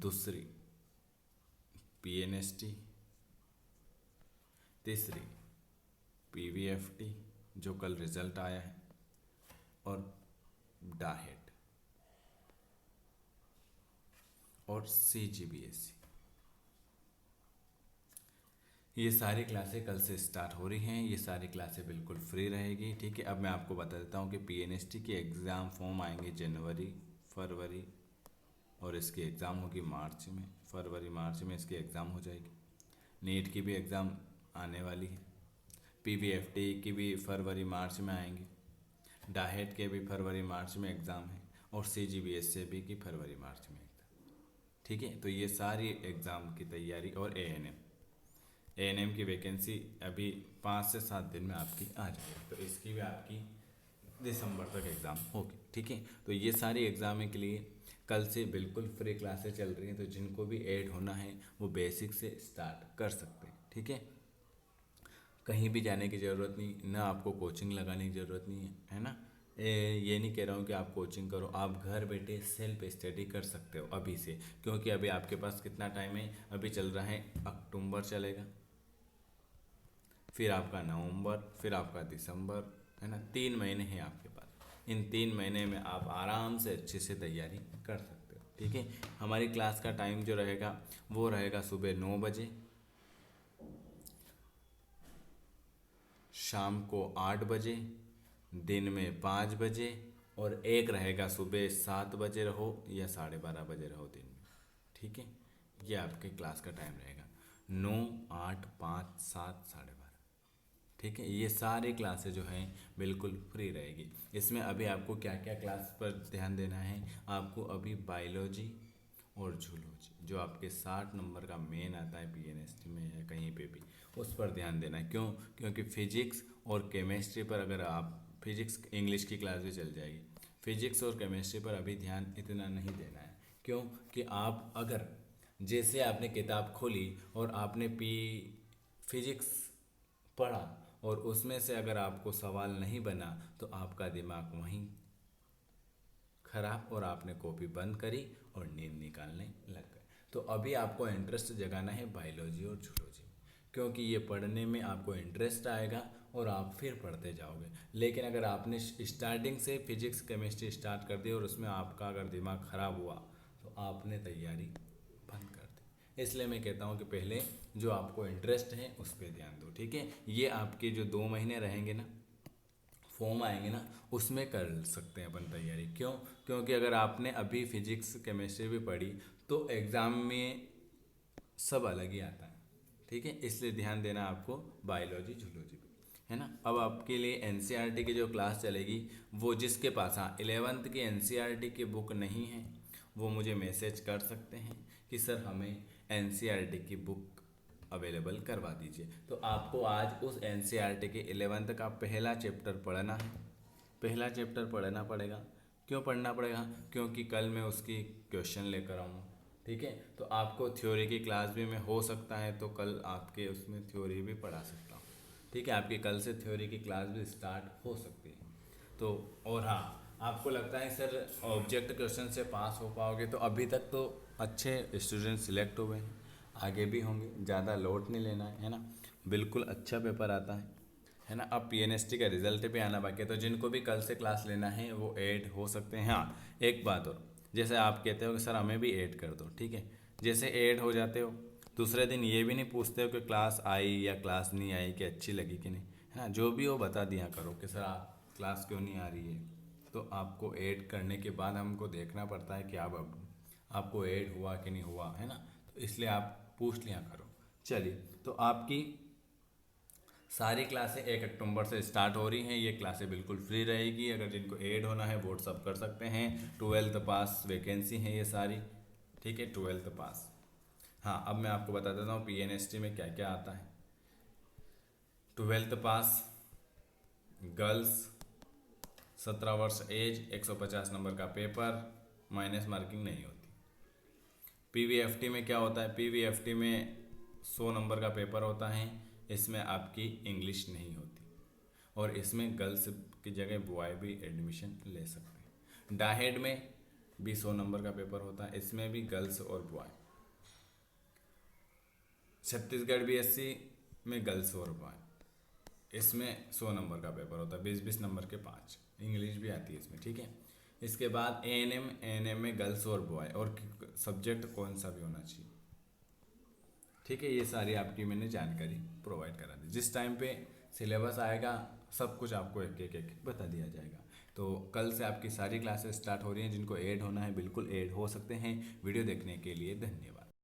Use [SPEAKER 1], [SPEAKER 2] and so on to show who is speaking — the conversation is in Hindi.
[SPEAKER 1] दूसरी पीएनएसटी, तीसरी पीवीएफटी जो कल रिजल्ट आया है, और डाहेट और सीजीबीएसई। ये सारी क्लासें कल से स्टार्ट हो रही हैं। ये सारी क्लासें बिल्कुल फ्री रहेगी, ठीक है। अब मैं आपको बता देता हूँ कि पीएनएसटी के एग्ज़ाम फॉर्म आएंगे जनवरी फरवरी, और इसकी एग्ज़ाम होगी मार्च में, फरवरी मार्च में इसकी एग्ज़ाम हो जाएगी। नीट की भी एग्ज़ाम आने वाली है, पीवीएफटी की भी फरवरी मार्च में आएंगी, डाहेट के भी फरवरी मार्च में एग्ज़ाम है, और सीजीबीएसई की फरवरी मार्च में एग्ज़ाम, ठीक है। तो ये सारी एग्ज़ाम की तैयारी, और एएनएम की वैकेंसी अभी 5 से 7 दिन में आपकी आ जाएगी, तो इसकी भी आपकी दिसंबर तक एग्ज़ाम होगी, ठीक है। तो ये सारी एग्ज़ाम के लिए कल से बिल्कुल फ्री क्लासेस चल रही हैं, तो जिनको भी ऐड होना है वो बेसिक से स्टार्ट कर सकते हैं, ठीक है। कहीं भी जाने की ज़रूरत नहीं, ना आपको कोचिंग लगाने की ज़रूरत नहीं है ना। ये नहीं कह रहा हूँ कि आप कोचिंग करो, आप घर बैठे सेल्फ स्टडी कर सकते हो अभी से, क्योंकि अभी आपके पास कितना टाइम है, अभी चल रहा है अक्टूबर चलेगा, फिर आपका नवंबर, फिर आपका दिसंबर, है ना। 3 महीने हैं आपके पास। इन 3 महीने में आप आराम से अच्छे से तैयारी कर सकते हो, ठीक है। हमारी क्लास का टाइम जो रहेगा वो रहेगा सुबह 9 बजे, शाम को 8 बजे, दिन में 5 बजे, और एक रहेगा सुबह 7 बजे रहो या 12:30 बजे रहो दिन में, ठीक है। ये आपके क्लास का टाइम रहेगा, 9, 8, 5, 7, 12:30, ठीक है। ये सारी क्लासेस जो हैं बिल्कुल फ्री रहेगी। इसमें अभी आपको क्या क्या क्लास पर ध्यान देना है, आपको अभी बायोलॉजी और जूलॉजी जो आपके 60 नंबर का मेन आता है पीएनएसटी में या कहीं पे भी, उस पर ध्यान देना है। क्यों? क्योंकि फिजिक्स और केमिस्ट्री पर अगर आप, फिजिक्स इंग्लिश की क्लास भी चल जाएगी, फिजिक्स और केमिस्ट्री पर अभी ध्यान इतना नहीं देना है। क्यों? कि आप अगर जैसे आपने किताब खोली और आपने फिजिक्स पढ़ा और उसमें से अगर आपको सवाल नहीं बना तो आपका दिमाग वहीं खराब, और आपने कॉपी बंद करी और नींद निकालने लग गए। तो अभी आपको इंटरेस्ट जगाना है बायोलॉजी और जूलॉजी में, क्योंकि ये पढ़ने में आपको इंटरेस्ट आएगा और आप फिर पढ़ते जाओगे। लेकिन अगर आपने स्टार्टिंग से फिजिक्स केमिस्ट्री स्टार्ट कर दी और उसमें आपका अगर दिमाग ख़राब हुआ तो आपने तैयारी बंद कर दी। इसलिए मैं कहता हूँ कि पहले जो आपको इंटरेस्ट है उस पर ध्यान दो, ठीक है। ये आपके जो 2 महीने रहेंगे ना, फॉर्म आएंगे ना, उसमें कर सकते हैं अपन तैयारी। क्यों? क्योंकि अगर आपने अभी फिजिक्स केमिस्ट्री भी पढ़ी तो एग्ज़ाम में सब अलग ही आता है, ठीक है। इसलिए ध्यान देना आपको बायोलॉजी जूलॉजी पे, है ना। अब आपके लिए एनसीईआरटी की जो क्लास चलेगी, वो जिसके पास, हाँ, 11th की एनसीईआरटी की बुक नहीं है वो मुझे मैसेज कर सकते हैं कि सर हमें एनसीईआरटी की बुक अवेलेबल करवा दीजिए। तो आपको आज उस एनसीईआरटी के 11th का पहला चैप्टर पढ़ना है, पहला चैप्टर पढ़ना पड़ेगा। क्यों पढ़ना पड़ेगा? क्योंकि कल मैं उसकी क्वेश्चन लेकर आऊँगा, ठीक है। तो आपको थ्योरी की क्लास भी में हो सकता है तो कल आपके उसमें थ्योरी भी पढ़ा सकता हूँ, ठीक है। आपकी कल से थ्योरी की क्लास भी स्टार्ट हो सकती है। तो और हाँ, आपको लगता है सर ऑब्जेक्ट क्वेश्चन से पास हो पाओगे, तो अभी तक तो अच्छे स्टूडेंट सिलेक्ट हुए हैं, आगे भी होंगे, ज़्यादा लोड नहीं लेना है ना। बिल्कुल अच्छा पेपर आता है ना। अब पीएनएसटी का रिजल्ट भी आना बाकी है, तो जिनको भी कल से क्लास लेना है वो ऐड हो सकते हैं। हाँ, एक बात और, जैसे आप कहते हो कि सर हमें भी ऐड कर दो, ठीक है। जैसे ऐड हो जाते हो दूसरे दिन ये भी नहीं पूछते हो कि क्लास आई या क्लास नहीं आई, कि अच्छी लगी कि नहीं, है ना। जो भी हो बता दिया करो कि सर आप क्लास क्यों नहीं आ रही है। तो आपको ऐड करने के बाद हमको देखना पड़ता है कि आप आपको ऐड हुआ कि नहीं हुआ, है ना। तो इसलिए आप पूछ लिया करो। चलिए, तो आपकी सारी क्लासें 1 अक्टूबर से स्टार्ट हो रही हैं। ये क्लासें बिल्कुल फ्री रहेगी। अगर जिनको ऐड होना है वो सब कर सकते हैं। 12th पास वैकेंसी है ये सारी, ठीक है, 12th पास। हाँ, अब मैं आपको बता देता हूँ पीएनएसटी में क्या क्या आता है। 12th पास गर्ल्स, 17 वर्ष एज, 150 नंबर का पेपर, माइनस मार्किंग नहीं होती। पीवीएफटी में क्या होता है? पीवीएफटी में 100 नंबर का पेपर होता है, इसमें आपकी इंग्लिश नहीं होती, और इसमें गर्ल्स की जगह बॉय भी एडमिशन ले सकते हैं। डाहेड में भी 100 नंबर का पेपर होता है, इसमें भी गर्ल्स और बॉय। छत्तीसगढ़ बीएससी में गर्ल्स और बॉय, इसमें 100 नंबर का पेपर होता है, 20-20 नंबर के 5, इंग्लिश भी आती है इसमें, ठीक है। इसके बाद एएनएम में गर्ल्स और बॉय, और सब्जेक्ट कौन सा भी होना चाहिए, ठीक है। ये सारी आपकी मैंने जानकारी प्रोवाइड करा दी। जिस टाइम पे सिलेबस आएगा सब कुछ आपको एक एक एक बता दिया जाएगा। तो कल से आपकी सारी क्लासेस स्टार्ट हो रही हैं, जिनको ऐड होना है बिल्कुल ऐड हो सकते हैं। वीडियो देखने के लिए धन्यवाद।